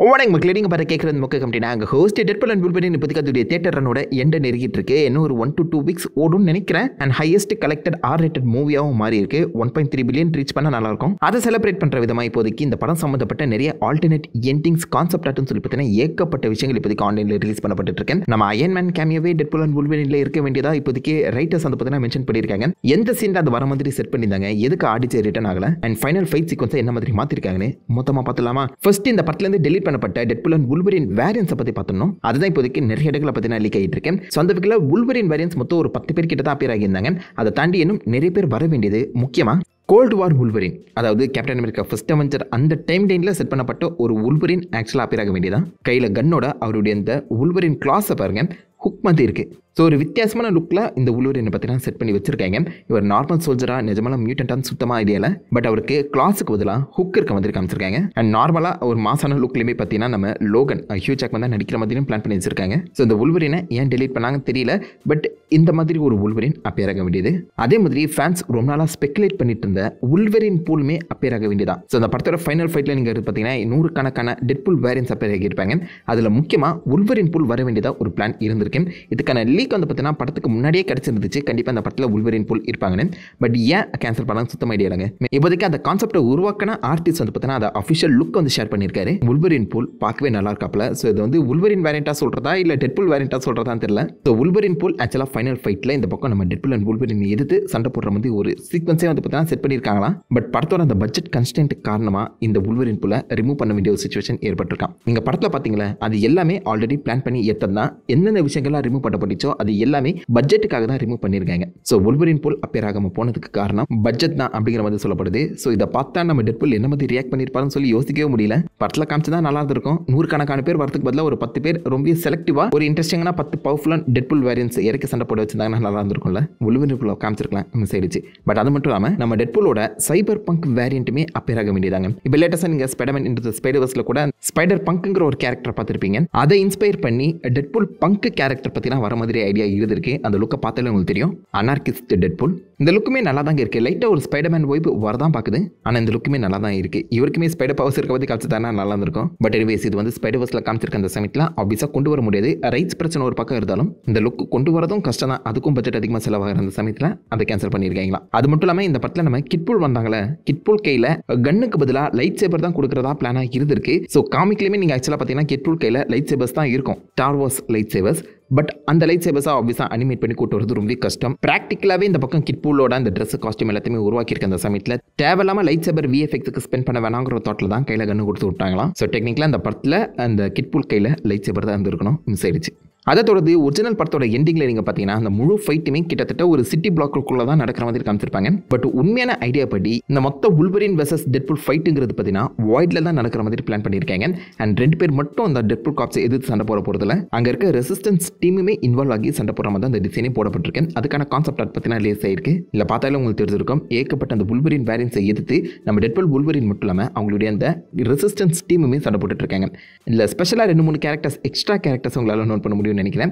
வணக்கம் மக்களே, நீங்கள் பார்த்து கேட்குறது மொக்க கம்பெனி. அங்கே ஹோஸ்ட் டெட்புல் அண்ட் வூல்வரின் இப்போதைக்கு தியேட்டர் ரனோட எண்டை நெருங்கிட்டு இருக்கு. இன்னும் ஒரு 1 to 2 weeks ஓடும்னு நினைக்கிறேன். அண்ட் ஹையஸ்ட் கலெக்டட் R-rated மூவியாகவும் மாறி இருக்கு. 1.3 பில்லியன் ரீச் பண்ண நல்லா இருக்கும். அதை செலிப்ரேட் பண்ணுற விதமாக இப்போதைக்கு இந்த படம் சம்மந்தப்பட்ட நிறைய ஆல்டர்னேட் எண்டிங்ஸ் கான்செப்ட் ஆட்டுன்னு சொல்லி பார்த்தீங்கன்னா ஏகப்பட்ட விஷயங்கள் இப்போதைக்கு ஆன்லைனில் ரிலீஸ் பண்ணப்பட்டு இருக்கேன். நம்ம அயன்மேன் கேமியாவே டெட்புல் அண்ட் வூல்வரின்ல இருக்க வேண்டியதா இப்போதைக்கு ரைட்டர்ஸ் வந்து பார்த்தீங்கன்னா மென்ஷன் பண்ணியிருக்காங்க. எந்த சீன் அது வர மாதிரி செட் பண்ணியிருந்தாங்க, எதுக்கு ஆடிச்சு ரிட்டர்ன் ஆகல, அண்ட் ஃபைனல் ஃபைட் சீக்வன்ஸை என்ன மாதிரி மாற்றிருக்காங்கன்னு மொத்தமாக பார்த்துலாமா? ஃபர்ஸ்ட் இந்த படத்துலேருந்து டெலிட் பண்ணப்பட்ட டெட்புல் வூல்வரின் வேரியன்ஸை பற்றி பார்த்தோம். அதுதான் இப்போதைக்கு நிறைய இடங்களை பற்றி நான் லீக் ஆகிட்டு இருக்கேன். ஸோ அந்த வகையில் வூல்வரின் வேரியன்ஸ் மொத்தம் ஒரு 10 பேர் கிட்ட தான் அப்பியர் ஆகியிருந்தாங்க. அதை தாண்டி இன்னும் நிறைய பேர் வர வேண்டியது. முக்கியமாக கோல்டு வார் வூல்வரின், அதாவது கேப்டன் அமெரிக்கா ஃபர்ஸ்ட் அவெஞ்சர் அந்த டைம் லைனில் செட் பண்ணப்பட்ட ஒரு வூல்வரின் ஆக்சுவலாக அப்பியர் ஆக வேண்டியதான். கையில் கன்னோட அவருடைய இந்த வூல்வரின் கிளாஸை பாருங்க, ஹுக் மாதிரி இருக்கு. ஸோ ஒரு வித்தியாசமான லுக்கில் இந்த வூல்வரினை பார்த்தீங்கன்னா செட் பண்ணி வச்சிருக்காங்க. இவர் நார்மல் சோல்ஜராக நிஜமான மியூட்டன்டான்னு சுத்தமாக ஐடியாவில், பட் அவருக்கு கிளாஸுக்கு பதிலாக ஹுக் இருக்க மாதிரி காமிச்சிருக்காங்க. அண்ட் நார்மலாக ஒரு மாசான லுக்லையுமே பார்த்தீங்கன்னா நம்ம லோகன் ஹியூ ஜாக்மன் தான் நடிக்கிற மாதிரியும் பிளான் பண்ணி வச்சிருக்காங்க. ஸோ இந்த வூல்வரினை ஏன் டெலீட் பண்ணாங்கன்னு தெரியல, பட் இந்த மாதிரி ஒரு வூல்வரின் அப்பியர் ஆக வேண்டியது. அதே மாதிரி ஃபேன்ஸ் ரொம்ப நாளாக ஸ்பெகுலேட் பண்ணிட்டு இருந்த வூல்வரின் பூலுமே அப்பியர் ஆக வேண்டியதான். ஸோ அந்த படத்தோட ஃபைனல் ஃபைட்டில் நீங்கள் பார்த்தீங்கன்னா 100கணக்கான டெட்புல் வேரியன்ஸ் அப்பியர் ஆகியிருப்பாங்க. அதில் முக்கியமாக வூல்வரின் பூல் வர வேண்டியதாக ஒரு பிளான் இருந்திருக்கு. இதுக்கான லீக் வந்து பார்த்தீங்கன்னா படத்துக்கு முன்னாடியே கிடைச்சிருந்துச்சு. கண்டிப்பாக அந்த படத்தில் வூல்வரின் பூல் இருப்பாங்கன்னு. பட் ஏன் கேன்சல் பண்ணாங்க சுத்தம் ஐடியா இல்லைங்க. இப்போதைக்கு அந்த கான்செப்டை உருவாக்கின ஆர்டிஸ்ட் வந்து பார்த்தீங்கன்னா அதை அஃபிஷியல் லுக் வந்து ஷேர் பண்ணியிருக்காரு. வூல்வரின் பூல் பார்க்கவே நல்லா இருக்காப்ல. ஸோ இது வந்து வூல்வரின் வேரியண்ட்டாக சொல்கிறதா இல்லை டெட்புல் வேரியண்ட்டாக சொல்கிறதான்னு தெரியல. ஸோ வூல்வரின் பூல் ஆக்சுவலாக ஃபைனல் ஃபைட்டில் இந்த பக்கம் நம்ம டெட்புல் அண்ட் வூல்வரின் எதிர்த்து சண்டை போடுற மாதிரி ஒரு சீக்வன்ஸே வந்து பார்த்தீங்கன்னா செட் பண்ணியிருக்காங்களாம். பட் படத்தோட அந்த பட்ஜெட் கன்ஸ்டன்ட் காரணமாக இந்த வூல்வரின் பூலை ரிமூவ் பண்ண வேண்டிய ஒரு சிச்சுவேஷன் ஏற்பட்டிருக்கான். நீங்கள் படத்தில் பார்த்தீங்களா, அது எல்லாமே ஆல்ரெடி பிளான் பண்ணி எடுத்ததான். எந்தெந்த விஷயங்கள்லாம் ரிமூவ் பண்ணப்பட்டுச்சோ அது எல்லாமே பட்ஜெட்டுக்காக தான் ரிமூவ் பண்ணியிருக்காங்க. ஸோ வூல்வரின் பூல் அப்பியர் ஆகாமல் போனதுக்கு காரணம் பட்ஜெட் தான் அப்படிங்கிற மாதிரி சொல்லப்படுது. ஸோ இதை பார்த்தா நம்ம டெட்புல் என்ன மாதிரி ரியாக்ட் பண்ணியிருப்பாருன்னு சொல்லி யோசிக்கவே முடியல. படத்தில் காமிச்சு தான் நல்லா இருந்திருக்கும். 100கணக்கான பேர் வரதுக்கு பதிலாக ஒரு 10 பேர் ரொம்ப செலக்டிவாக ஒரு இன்ட்ரெஸ்டிங்கான 10 பவர்ஃபுல்லான டெட்புல் வேரியன்ஸ் இறக்கி சண்டை போட வச்சிருந்தாங்கன்னா நல்லா இருந்திருக்கும்ல. வூல்வரின் பூலை காமிச்சிருக்கலாம், மிஸ் ஆயிடுச்சு. பட் அது மட்டும் இல்லாமல் நம்ம டெட்புலோட சைபர் பங்க் வேரியண்ட்டுமே அப்பியர் ஆக வேண்டியதாங்க. இப்போ லேட்டஸ்டாக நீங்கள் ஸ்பைடர்மேன் இன்டு தி ஸ்பைடர்வர்ஸில் கூட ஸ்பைடர் பங்க்குங்கிற ஒரு கேரக்டர் பார்த்துருப்பீங்க. அதை இன்ஸ்பயர் பண்ணி டெட்புல் பங்க் கேரக்டர் பற்றினா வர மாதிரி ஐடியா இருந்திருக்கு. அந்த லுக்கை பார்த்தாலே உங்களுக்கு தெரியும். அனார்கிஸ்ட் டெட்புல் இந்த லுக்குமே நல்லா தாங்க இருக்கு. லைட்டாக ஒரு ஸ்பைடர்மேன் வைப் வரதான் பார்க்குது. ஆனால் இந்த லுக்குமே நல்லா தான் இருக்கு. இவருக்குமே ஸ்பைடர் பவர்ஸ் இருக்க பற்றி காமிச்சு தானே நல்லா இருந்திருக்கும். பட் எனிவேஸ் இது வந்து ஸ்பைடர்வர்ஸில் காமிச்சிருக்க அந்த சமயத்தில் ஆப்வியஸாக கொண்டு வர முடியாது. ரைட்ஸ் பிரச்சனை ஒரு பக்கம் இருந்தாலும் இந்த லுக் கொண்டு வரதும் கஷ்டம் தான். அதுக்கும் பட்ஜெட் அதிகமாக செலவாகிற அந்த சமயத்தில் அதை கேன்சல் பண்ணியிருக்காங்களா. அது மட்டும் இல்லாமல் இந்த படத்தில் நம்ம கிட்புல் வந்தாங்களே, கிட்புல் கையில் கன்னுக்கு பதிலாக லைட் சேபர் தான் கொடுக்குறதா பிளானாக இருந்திருக்கு. ஸோ காமிக்லேயுமே நீங்கள் ஆக்சுவலாக பார்த்தீங்கன்னா கிட்புல் கையில் லைட் சேபர்ஸ் தான் இருக்கும், ஸ்டார் வார்ஸ் லைட் சேபர்ஸ். பட் அந்த லைட் சேபர்ஸாக ஆப்வியஸாக அனிமேட் பண்ணி கூட்டு வரது ரொம்ப கஷ்டம். ப்ராக்டிக்கலாகவே இந்த பக்கம் கிட்பூலோட அந்த ட்ரெஸ் காஸ்டியூம் எல்லாத்தையுமே உருவாக்கியிருக்க அந்த சமயத்தில் தேவையில்லாமல் லைட் சேபர் VFXக்கு ஸ்பெண்ட் பண்ண வேணாங்கிற தாட்டில் தான் கையில் கன்று கொடுத்து விட்டாங்களாம். ஸோ டெக்னிக்கலாக அந்த படத்தில் அந்த கிட்பூல் கையில் லைட் சேபர் தான் இருந்திருக்கணும், மிஸ் ஆயிடுச்சு. அதை தொடர்ந்து ஒரிஜினல் படத்தோட எண்டிங்கில் நீங்கள் பார்த்தீங்கன்னா அந்த முழு ஃபைட்டுமே கிட்டத்தட்ட ஒரு சிட்டி பிளாக்குள்ளே தான் நடக்கிற மாதிரி காமிச்சிருப்பாங்க. பட் உண்மையான ஐடியா படி இந்த மொத்த வூல்வரின் வெர்சஸ் டெட்புல் ஃபைட்டுங்கிறது பார்த்தீங்கன்னா வாய்டில் தான் நடக்கிற மாதிரி பிளான் பண்ணியிருக்காங்க. அண்ட் 2 பேர் மட்டும் அந்த டெட்புல் காப்ஸை எதிர்த்து சண்டை போட போகிறதுல அங்கே இருக்க ரெசிஸ்டன்ஸ் டீமுமே இன்வால்வ் ஆகி சண்டை போடுற மாதிரி அந்த டிசைனே போடப்பட்டிருக்கு. அதுக்கான கான்செப்ட் ஆர்ட் பார்த்தீங்கன்னா ரிலீஸ் ஆயிருக்கு. இல்லை பார்த்தாலும் உங்களுக்கு தெரிஞ்சிருக்கும். ஏகப்பட்ட அந்த வூல்வரின் வேரியன்ஸை எதிர்த்து நம்ம டெட்புல் வூல்வரின் மட்டும் இல்லாமல் அவங்களுடைய அந்த ரெசிஸ்டன்ஸ் டீமுமே சண்டை போட்டுட்டு இருக்காங்க. இல்லை ஸ்பெஷலாக 2-3 கேரக்டர்ஸ் எக்ஸ்ட்ரா கேரக்டர்ஸ் உங்களால் நோட் பண்ண முடியும்னு நினைக்கிறேன்.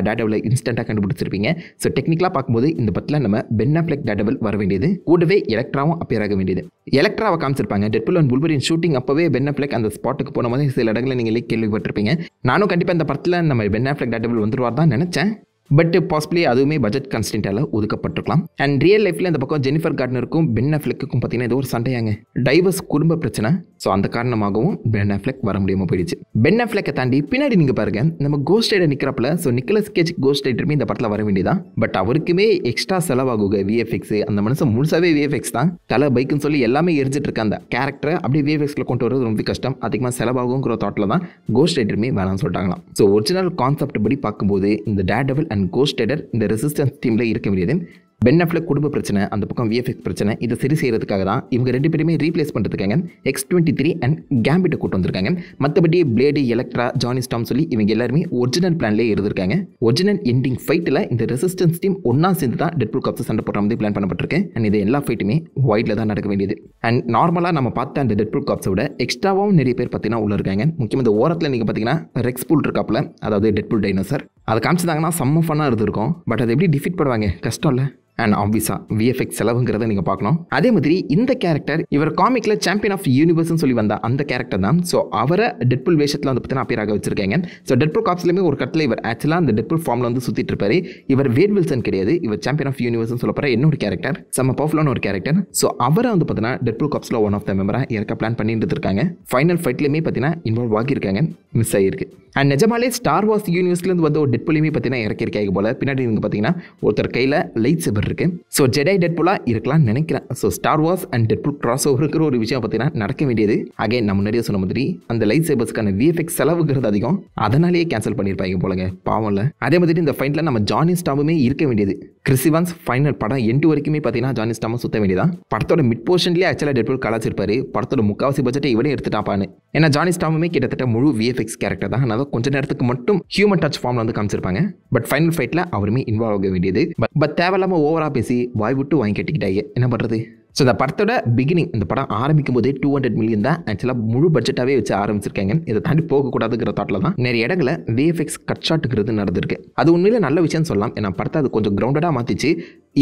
டேர்டெவில் இன்ஸ்டன்ட்டாக கண்டுபிடிச்சிருப்பீங்க. ஸோ டெக்னிக்கலாக பார்க்கும்போது இந்த படத்தில் நம்ம பென் அஃப்லெக் டேர்டெவில் வர வேண்டியது, கூடவே எலக்ட்ராவும் அப்பியர் ஆக வேண்டியது. எலக்ட்ராவை காமிச்சிருப்பாங்க. டெட்புல் அண்ட் வூல்வரின் ஷூட்டிங் அப்போவே பென் அஃப்லெக் அந்த ஸ்பாட்டுக்கு போன மாதிரி சில இடங்களில் நீங்களே கேள்விப்பட்டிருப்பீங்க. நானும் கண்டிப்பாக இந்த படத்தில் நம்ம பென் அஃப்லெக் டேர்டெவில் வந்துருவார் தான் நினச்சேன். பட் பாசிபிளி அதுவுமே பட்ஜெட் கன்ஸ்டன்ட்டால் ஒதுக்கப்பட்டிருக்கலாம். அண்ட் ரியல் லைஃப்பில் இந்த பக்கம் ஜெனிஃபர் கார்ட்னருக்கும் பென் அஃப்லெக்குக்கும் பார்த்தீங்கன்னா ஏதோ ஒரு சண்டையாங்க, டைவர்ஸ் குடும்ப பிரச்சனை. ஸோ அந்த காரணமாகவும் பென் அஃப்லெக் வர முடியாமல் போயிடுச்சு. பென் அஃப்லெக்கை தாண்டி பின்னாடி நீங்கள் பாருங்க, நம்ம கோஸ்ட் ரைடர் நிற்கிறப்பல. ஸோ நிக்கலஸ் கேஜ் கோஸ்ட் ரைடருமே இந்த படத்தில் வர வேண்டியதான். பட் அவருக்குமே எக்ஸ்ட்ரா செலவாகுங்க VFX. அந்த மனுஷன் முழுசாவே VFX தான். தலை பைக்குன்னு சொல்லி எல்லாமே எரிஞ்சிட்டு இருக்க அந்த கேரக்டரை அப்படியே VFXல கொண்டு வரது ரொம்ப கஷ்டம். அதிகமாக செலவாகுங்கிற தாட்டில் தான் கோஸ்ட் ரைடருமே வேணாம்னு சொல்லிட்டாங்களாம். ஸோ ஒரிஜினல் கான்செப்ட் படி பார்க்கும்போது இந்த டேர்டெவில் அண்ட் கோஸ்ட் ரைடர் இந்த ரெசிஸ்டன்ஸ் டீமில் இருக்க வேண்டியது. பென் அஃப்லெக் குடும்ப பிரச்சனை, அந்த பக்கம் VFX பிரச்சனை, இதை சரி செய்யறதுக்காக தான் இவங்க 2 பேருமே ரீப்ளேஸ் பண்ணுறதுக்காக X-23 அண்ட் கேம்பிட்டை கூட்டு வந்திருக்காங்க. மற்றபடி பிளேடு, எலக்ட்ரா, ஜானி ஸ்டாம் சொல்லி இவங்க எல்லாருமே ஒரிஜினல் பிளான்லேயே இருந்திருக்காங்க. ஒரிஜினல் எண்டிங் ஃபைட்டில் இந்த ரெசிஸ்டன்ஸ் டீம் ஒன்றா சேர்ந்து தான் டெட்புல் காப்ஸ் சண்டை போடுற மாதிரி பிளான் பண்ணப்பட்டிருக்கு. அண்ட் இது எல்லா ஃபைட்டுமே வாய்டில் தான் நடக்க வேண்டியது. அண்ட் நார்மலாக நம்ம பார்த்த அந்த டெட்புல் காப்ஸோட எக்ஸ்ட்ராவும் நிறைய பேர் பார்த்தீங்கன்னா உள்ள இருக்காங்க. முக்கியமாக இந்த ஓரத்தில் நீங்கள் பார்த்தீங்கன்னா ரெக்ஸ்பூல் இருக்காப்புல, அதாவது டெட்புல் டைனோசர். அதை காமிச்சிருந்தாங்கன்னா செம்ம ஃபன்னாக இருந்திருக்கும். பட் அதை எப்படி டிஃபீட் பண்ணுவாங்க, கஷ்டம் இல்லை. அண்ட் ஆப்வியஸாக விஎஃப்எக்ஸ் செலவுங்கிறத நீங்கள் பார்க்கணும். அதே மாதிரி இந்த கேரக்டர் இவர் காமிக்கில் சாம்பியன் ஆஃப் யூனிவர்ஸ்னு சொல்லி வந்த அந்த கேரக்டர் தான். ஸோ அவரை டெட்புல் வேஷத்தில் வந்து பார்த்தீங்கன்னா அப்பியராக வச்சிருக்காங்க. ஸோ டெட்புல் காப்ஸ்லையுமே ஒரு கட்டத்தில் இவர் ஆக்சுவலாக அந்த டெட்புல் ஃபார்மில் வந்து சுற்றிட்டு இருப்பாரு. இவர் வேட் வில்சன் கிடையாது, இவர் சாம்பியன் ஆஃப் யூனிவர்ஸ்னு சொல்ல போகிற இன்னொரு கேரக்டர், செம்ம பவர்ஃபுல்லான ஒரு கேரக்டர். ஸோ அவரை வந்து பார்த்தீங்கன்னா டெட்புல் காப்ஸில் ஒன் ஆஃப் த மெம்பராக இறக்க பிளான் பண்ணிட்டு இருக்காங்க. ஃபைனல் ஃபைட்லையுமே பார்த்தீங்கன்னா இன்வால்வ் ஆகியிருக்காங்க, மிஸ் ஆகிருக்கு. அண்ட் நிஜமாலே ஸ்டார் வார்ஸ் யூனிவர்ஸ்லேருந்து வந்து ஒரு டெட்புலையுமே பார்த்தீங்கன்னா இறக்கியிருக்காங்க போல. பின்னாடி நீங்கள் பார்த்தீங்கன்னா ஒருத்தர் கையில் லைட் சேபர் இருக்கு. ஸோ ஜெடை டெட்புலாக இருக்கலாம்னு நினைக்கிறேன். So Star Wars and Deadpool cross ஓவருங்கிற ஒரு விஷயம் பார்த்தீங்கன்னா நடக்க வேண்டியது. அகைன் நான் முன்னாடியே சொன்ன மாதிரி அந்த லைட் சேபர்ஸ்க்கான விஎஃப்எக்ஸ் செலவுங்கிறது அதிகம், அதனாலேயே கேன்சல் பண்ணியிருப்பாங்க போலங்க, பாவம்ல. அதே மாதிரி இந்த ஃபைட்டில் நம்ம ஜானி ஸ்டாமுமே இருக்க வேண்டியது. கிறிஸ் இவான்ஸ் ஃபைனல் படம் எண்டு வரைக்குமே பார்த்தீங்கன்னா ஜானி ஸ்டாமும் சுத்த வேண்டியதான். படத்தோட மிட் போர்ஷன்லேயே ஆக்சுவலாக டெட்புல் கலாச்சிருப்பாரு. படத்தோட முக்காவாசி பட்ஜெட்டை இவனே எடுத்துட்டாப்பான்னு. ஏன்னா ஜானி ஸ்டாமுமே கிட்டத்தட்ட முழு விஎஃப்எக்ஸ் கேரக்டர் தான். அதனால கொஞ்ச நேரத்துக்கு மட்டும் ஹியூமன் டச் ஃபார்ம்ல வந்து காமிச்சிருப்பாங்க. பட் ஃபைனல் ஃபைட்டில் அவருமே இன்வால்வ் ஆக வேண்டியது. பட் தேவையில்லாமல் ஓவராக பேசி வாய் விட்டு வாங்கி கட்டிக்கிட்டாங்க, என்ன பண்ணுறது. ஸோ இந்த படத்தோட பிகினிங், இந்த படம் ஆரம்பிக்கும் போதே 200 மில்லியன் தான் ஆக்சுவலாக முழு பட்ஜெட்டாகவே வச்சு ஆரம்பிச்சிருக்காங்க. இதை தாண்டி போகக்கூடாதுங்கிற தாட்டில் தான் நிறைய இடங்களில் விஎஃப்எக்ஸ் கட் ஷாட்டுங்கிறது நடந்திருக்கு. அது உண்மையிலே நல்ல விஷயம் சொல்லலாம். ஏன்னா படத்தை அது கொஞ்சம் கிரவுண்டடாக மாற்றிச்சு.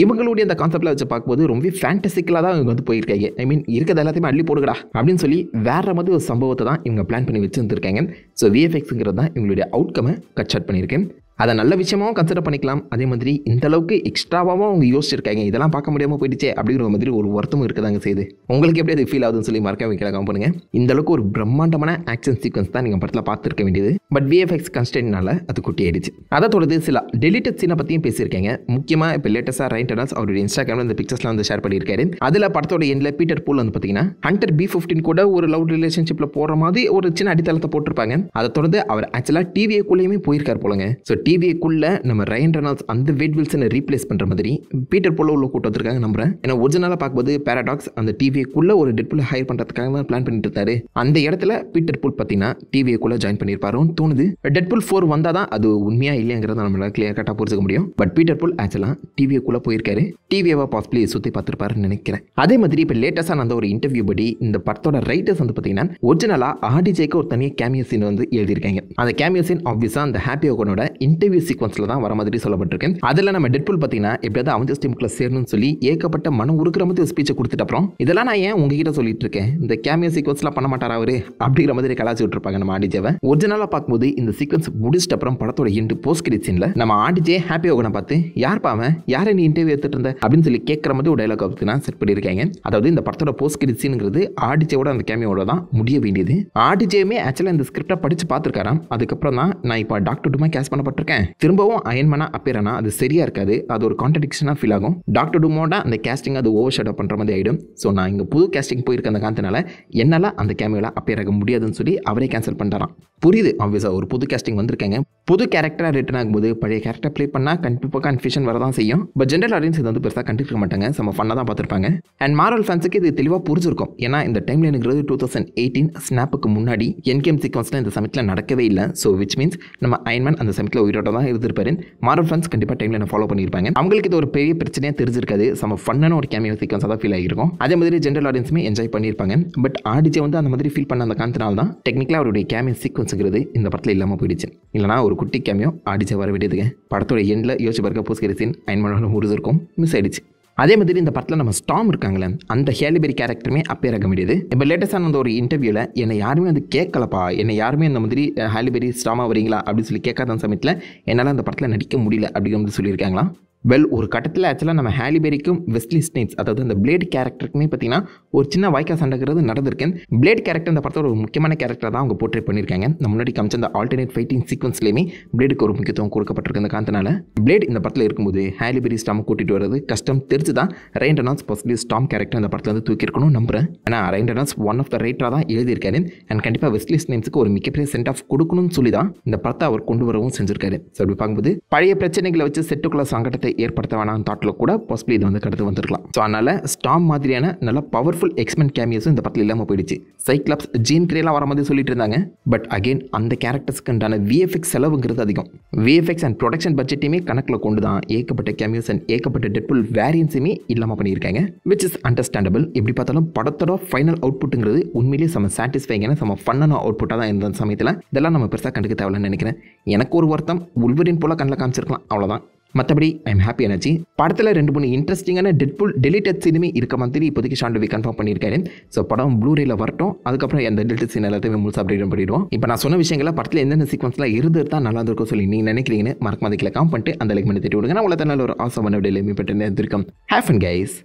இவங்களுடைய அந்த கான்செப்டில் வச்சு பார்க்கும்போது ரொம்ப ஃபேண்டசிக்கலாக தான் இவங்க வந்து போயிருக்காங்க. ஐ மீன் இருக்கிறது எல்லாத்தையுமே அள்ளி போடுங்கடா அப்படின்னு சொல்லி வேற மாதிரி ஒரு சம்பவத்தை தான் இவங்க பிளான் பண்ணி வச்சுருந்துருக்காங்க. ஸோ விஎஃப்எக்ஸுங்கிறது தான் இவங்களுடைய அவுட்கமை கட் ஷாட் பண்ணியிருக்கேன். அதை நல்ல விஷயமாகவும் கன்சிடர் பண்ணிக்கலாம். அதே மாதிரி இந்த அளவுக்கு எக்ஸ்ட்ராவாகவும் அவங்க யோசிச்சிருக்காங்க, இதெல்லாம் பார்க்க முடியாமல் போயிடுச்சே அப்படிங்கிற மாதிரி ஒரு வருத்தமும் இருக்குதாங்க செய்யுது. உங்களுக்கு எப்படி அது ஃபீல் ஆகுதுன்னு சொல்லி மறக்க வைக்கலாம் பண்ணுங்க. இந்த அளவுக்கு ஒரு பிரம்மாண்டமான ஆக்ஷன் சீக்வன்ஸ் தான் நீங்கள் படத்தில் பார்த்துருக்க வேண்டியது. பட் விஎஃப்எக்ஸ் கன்ஸ்டன்ட்னால அது குட்டி ஆயிடுச்சு. அதை தொடர்ந்து சில டெலிட்டட் சீனை பற்றியும் பேசியிருக்காங்க. முக்கியமாக இப்போ லேட்டஸ்டாக ரைன் ரெனால்ட்ஸ் அவருடைய இன்ஸ்டாகிராமில் இந்த பிக்சர்ஸ்லாம் வந்து ஷேர் பண்ணியிருக்காரு. அதில் படத்தோட எண்டில் பீட்டர் பூல் வந்து பார்த்தீங்கன்னா ஹண்டர் B-15 கூட ஒரு லவ் ரிலேஷன்ஷிப்பில் போகிற மாதிரி ஒரு சின்ன அடித்தளத்தை போட்டிருப்பாங்க. அதை தொடர்ந்து அவர் ஆக்சுவலாக டிவிஏக்குள்ளேயுமே போயிருக்கார் போலங்க. ஸோ டிவிஏக்குள்ள நம்ம ரைன் ரெனால்ட்ஸ் அந்த வேட் வில்சனை ரீப்ளேஸ் பண்ணுற மாதிரி பீட்டர் போல உள்ள கூட்டு வந்திருக்காங்க நம்புறேன். ஏன்னா ஒரிஜினலாக பார்க்கும்போது பேராடாக்ஸ் அந்த டிவிஏக்குள்ள ஒரு டெட்புல் ஹையர் பண்ணுறதுக்காக தான் பிளான் பண்ணிட்டு இருந்தாரு. அந்த இடத்துல பீட்டர் பூல் பார்த்தீங்கன்னா டிவிஏக்குள்ள ஜாயின் பண்ணியிருப்பாருன்னு தோணுது. டெட்புல் 4 வந்தால் தான் அது உண்மையாக இல்லைங்கிறத நம்மளால கிளியர் கட்டாக புரிஞ்சுக்க முடியும். பட் பீட்டர் பூல் ஆக்சுவலாக டிவிஏக்குள்ளே போயிருக்காரு, டிவிஏவா பாசிபிளி சுற்றி பார்த்துருப்பாருன்னு நினைக்கிறேன். அதே மாதிரி இப்போ லேட்டஸ்டாக அந்த ஒரு இன்டர்வியூ படி இந்த படத்தோட ரைட்டர்ஸ் வந்து பார்த்தீங்கன்னா ஒரிஜினலாக ஆர்டிஜேக்கு ஒரு தனியாக கேமியோ சீன் வந்து எழுதியிருக்காங்க. அந்த கேமியோ சீன் ஆப்வியஸாக அந்த ஹாப்பி ஓகனோட இன்டர்வியூ சீக்வன்ஸில் தான் வர மாதிரி சொல்லப்பட்டிருக்கு. அதில் நம்ம டெட்புல் பார்த்தீங்கன்னா எப்படியாவது அவஞ்சர்ஸ் டீமுக்குள்ள சேரணும்னு சொல்லி ஏகப்பட்ட மனம் உருக்கிற மாதிரி ஸ்பீச்சை கொடுத்துட்டு அப்புறம் இதெல்லாம் நான் ஏன் உங்ககிட்ட சொல்லிட்டு இருக்கேன், இந்த கேமியோ சீக்வன்ஸ்லாம் பண்ண மாட்டாரா அவரு அப்படிங்கிற மாதிரி கலாச்சி விட்டுருப்பாங்க நம்ம ஆர்டிஜேவை. ஒரிஜினலாக பார்க்கும்போது இந்த சீக்வன்ஸ் முடிச்சிட்ட அப்புறம் படத்தோட எண்டு போஸ்ட் கிரெடிட் சீன்ல நம்ம ஆர்டிஜே ஹாப்பி ஓகனை பார்த்து யார் பாவன் யாரை நீ இன்டர்வியூ எடுத்துட்டு இருந்த அப்படின்னு சொல்லி கேட்குற மாதிரி ஒரு டைலாக் பார்த்தீங்கன்னா செட் பண்ணியிருக்காங்க. அதாவது இந்த படத்தோட போஸ்ட் கிரெடிட் சீனுங்கிறது ஆர்டிஜேவோட அந்த கேமியோட தான் முடிய வேண்டியது. ஆர்டிஜேயுமே ஆக்சுவலாக இந்த ஸ்கிரிப்டை படிச்சு பார்த்துருக்காராம். அதுக்கப்புறம் தான் நான் இப்போ டாக்டர் டூமா கேஸ் பண்ணப்பட்டிருக்கேன், திரும்பவும் அயன்மேனா அப்பேரானா அது சரியா இருக்காது, அது ஒரு கான்ட்ரடிக்ஷனாக ஃபீல் ஆகும். டாக்டர் டூமோட அந்த கேஸ்டிங் அது ஓவர் ஷேடோ பண்ணுற மாதிரி ஆகிடும். ஸோ நான் இங்கே புது கேஸ்டிங் போயிருக்க அந்த காரணத்தினால என்னால் அந்த கேமியோவில் அப்பேர் ஆக முடியாதுன்னு சொல்லி அவரே கேன்சல் பண்ணிட்டாராம். புரியுது, ஆப்வியஸாக ஒரு புது கேஸ்டிங் வந்திருக்காங்க. புது கேரக்டராக ரிட்டர்ன் ஆகும்போது பழைய கேரக்டர் ப்ளே பண்ணால் கண்டிப்பாக கன்ஃபியூஷன் வரதான் செய்யும். பட் ஜென்ரல் ஆடியன்ஸ் இது வந்து பெருசாக கண்டிப்பாக மாட்டாங்க, நம்ம ஃபன்னாக தான் பார்த்துருப்பாங்க. அண்ட் மார்வல் ஃபேன்ஸுக்கு இது தெளிவாக புரிஞ்சிருக்கும். ஏன்னா இந்த டைம்ல இருக்கிறது 2018 ஸ்னாப்புக்கு முன்னாடி என்கேம் சீக்வன்ஸில் இந்த சமயத்தில் நடக்கவே இல்லை. ஸோ விச் மீன்ஸ் நம்ம அயன்மேன் அந்த சமயத்தில் உயிரோட தான் இருந்திருப்பாரு. மார்வல் ஃபேன்ஸ் கண்டிப்பாக டைம்ல ஃபாலோ பண்ணியிருப்பாங்க. அவங்களுக்கு இது ஒரு பெரிய பிரச்சனையாக தெரிஞ்சிருக்காது. நம்ம ஃபன்னான ஒரு கேமியோ சீக்வன்ஸாக தான் ஃபீல் ஆகிருக்கும். அதே மாதிரி ஜென்ரல் ஆடியன்ஸுமே என்ஜாய் பண்ணியிருப்பாங்க. பட் ஆர்டிஜே வந்து அந்த மாதிரி ஃபீல் பண்ண அந்த காரணத்தினால தான் டெக்னிக்கலாக அவருடைய கேமியோ சீக்வன்ஸுங்கிறது இந்த படத்தில் இல்லாமல் போயிடுச்சு. இல்லைனா ஒரு குட்டி கேமியோ ஆர்டிஜே வர வேண்டியதுங்க. படத்தோட எண்டில் யோசிச்சு பார்க்க போஸ்ட் கிரெடிட் சீன் அயன்மேனோட முடிஞ்சிருக்கும், மிஸ் ஆயிடுச்சு. அதே மாதிரி இந்த படத்தில் நம்ம ஸ்டாம் இருக்காங்களே அந்த ஹேலிபெரி கேரக்டருமே அப்பேர் ஆக முடியுது. இப்போ லேட்டஸ்டான அந்த ஒரு இன்டர்வியூவில் என்னை யாருமே வந்து கேட்கலப்பா, என்னை யாருமே இந்த மாதிரி ஹேலிபெரி ஸ்டாமாக வரீங்களா அப்படின்னு சொல்லி கேட்காத சமயத்தில் என்னால் அந்த படத்தில் நடிக்க முடியல அப்படிங்கிற மாதிரி சொல்லியிருக்காங்களா. வெல் ஒரு கட்டத்தில் ஆக்சுவலாக நம்ம ஹேலிபெரிக்கும் வெஸ்லி ஸ்னேப்ஸ் அதாவது அந்த பிளேட் கேரக்டருக்குமே பார்த்தீங்கன்னா ஒரு சின்ன வாய்க்கா சண்டைங்கிறது நடந்திருக்கேன். பிளேட் கேரக்டர் இந்த படத்தோட ஒரு முக்கியமான கேரக்டர் தான் அவங்க போர்ட்ரேட் பண்ணியிருக்காங்க. நம்ம முன்னாடி காமிச்ச அந்த ஆல்டர்னேட் ஃபைட்டிங் சீக்வன்ஸ்லேயுமே பிளேடுக்கு ஒரு முக்கியத்துவம் கொடுக்கப்பட்டிருக்கு. அந்த காரணத்தினால பிளேட் இந்த படத்தில் இருக்கும்போது ஹேலிபெரி ஸ்டாம் கூட்டிகிட்டு வரது கஷ்டம் தெரிஞ்சு தான் Ryan Reynolds possibly Storm character இந்த படத்தில் வந்து தூக்கியிருக்கணும் நம்புறேன். ஏன்னா Ryan Reynolds one of the ரைட்டராக தான் எழுதியிருக்காரு. அண்ட் கண்டிப்பாக வெஸ்லி ஸ்னேப்ஸுக்கு ஒரு மிகப்பெரிய சென்ட் ஆஃப் கொடுக்கணும்னு சொல்லி தான் இந்த படத்தை அவர் கொண்டு வரவும் செஞ்சிருக்காரு. ஸோ அப்படி பார்க்கும்போது பழைய பிரச்சனைகளை வச்சு செட்டுக்குள்ள சங்கடத்தை ஏற்படுத்த வேணாம் தாட்டில் கூட பாசிபிளி இது வந்து கடந்து வந்திருக்கலாம். ஸோ அதனால் ஸ்டாம் மாதிரியான நல்ல பவர்ஃபுல் எக்ஸ்மென் கேமியோஸும் இந்த படத்தில் இல்லாமல் போயிடுச்சு. சைக்ளாப்ஸ் ஜீன் கிரேலாம் வர மாதிரி சொல்லிட்டு இருந்தாங்க. பட் அகெயின் அந்த கேரக்டர்ஸ்க்குண்டான விஎஃப்எக்ஸ் செலவுங்கிறது அதிகம். விஎஃப்எக்ஸ் அண்ட் ப்ரொடக்ஷன் பட்ஜெட்டையுமே கணக்கில் கொண்டு தான் ஏகப்பட்ட கேமியோஸ் அண்ட் ஏகப்பட்ட டெட்புல் வேரியன்ஸுமே இல்லாமல் பண்ணியிருக்காங்க. Which is understandable. எப்படி பார்த்தாலும் படத்தோட ஃபைனல் அவுட்புட்டுங்கிறது உண்மையிலேயே செம்ம சாட்டிஸ்ஃபைங்கான செம்ம ஃபன்னான அவுட்புட்டாக தான் இருந்த சமயத்தில் இதெல்லாம் நம்ம பெருசாக கண்டுக்க தேவையில்லைன்னு நினைக்கிறேன். எனக்கு ஒரு வருத்தம் உல்வரின் போல கண்ணில் காமிச்சிருக்கலாம், அவ்வளோதான். மற்றபடி ஐம் ஹாப்பி எனர்ஜி. படத்தில் 2-3 இன்ட்ரெஸ்டிங்கான டெட்புல் டெலிட்டட் சீனுமே இருக்க மாதிரி இப்போதைக்கு ஷான் லெவி கன்ஃபார்ம் பண்ணியிருக்காரு. ஸோ படம் ப்ளூரேல வரட்டும், அதுக்கப்புறம் அந்த டெலிட்டட் சீன் எல்லாத்தையுமே முழுசாக அப்டேட் பண்ணிடுவோம். இப்போ நான் சொன்ன விஷயங்களை படத்தில் எந்தெந்த சீக்வன்ஸ்லாம் இருந்தது தான் நல்லா இருக்கும் சொல்லி நீங்கள் நினைக்கிறீங்கன்னு மறக்காம அதுக்கு காம் பண்ணிட்டு அந்த லைக் பண்ணி தட்டி விடுங்க. நான் உங்களை நல்ல ஒரு ஆசமான டெலிவரி பெற்று இருந்திருக்கோம். Have fun guys.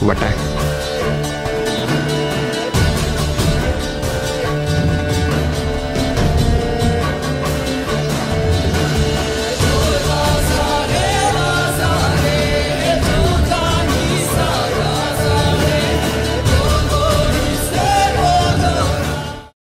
வட்டா